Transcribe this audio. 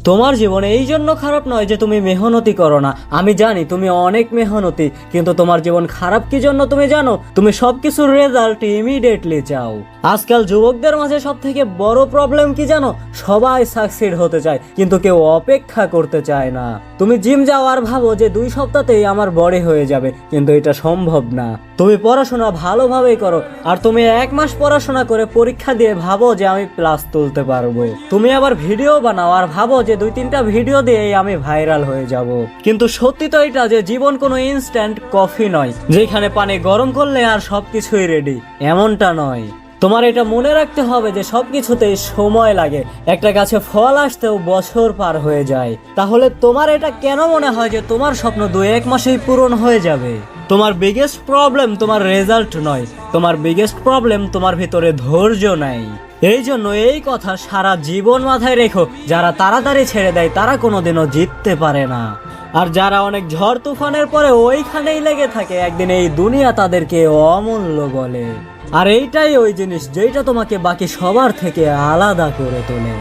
তোমার জীবন এই জন্য খারাপ নয় যে তুমি মেহনতি করো না। আমি জানি তুমি অনেক মেহনতি, কিন্তু তোমার জীবন খারাপ কি জন্য তুমি জানো? তুমি সবকিছুর রেজাল্ট ইমিডিয়েটলি চাও। আজকাল যুবকদের মাঝে সব থেকে বড় প্রবলেম কি জানো? সবাই সাকসিড হতে চায়, কিন্তু কেউ অপেক্ষা করতে চায় না। তুমি জিম যাও আর ভাবো যে 2 সপ্তাহতেই আমার বডি হয়ে যাবে, কিন্তু এটা সম্ভব না। তুমি পড়াশোনা ভালোভাবেই করো, আর তুমি 1 মাস পড়াশোনা করে পরীক্ষা দিয়ে ভাবো যে আমি প্লাস তুলতে পারবো। তুমি আবার ভিডিও বানাও আর ভাবো যে 2-3টা ভিডিও দিয়েই আমি ভাইরাল হয়ে যাব। কিন্তু সত্যি তো এটা যে জীবন কোনো ইনস্ট্যান্ট কফি নয়, যেখানে পানি গরম করলে আর সবকিছুই রেডি, এমনটা নয়। তোমার এটা মনে রাখতে হবে যে সবকিছুতেই সময় লাগে। একটা গাছে ফল আসতেও বছর পার হয়ে যায়। তাহলে তোমার এটা কেন মনে হয় যে তোমার স্বপ্ন 2-1 মাসেই পূরণ হয়ে যাবে? তোমার বিগেস্ট প্রবলেম তোমার রেজাল্ট নয়, তোমার বিগেস্ট প্রবলেম তোমার ভিতরে ধৈর্য নাই। এই জন্য এই কথা সারা জীবন মাথায় রেখো, যারা তাড়াতাড়ি ছেড়ে দেয় তারা কোনোদিনও জিততে পারে না। আর যারা অনেক ঝড় তুফানের পরে ওইখানেই লেগে থাকে, একদিন এই দুনিয়া তাদেরকে অমূল্য বলে। আর এইটাই ওই জিনিস যেটা তোমাকে বাকি সবার থেকে আলাদা করে তোলে।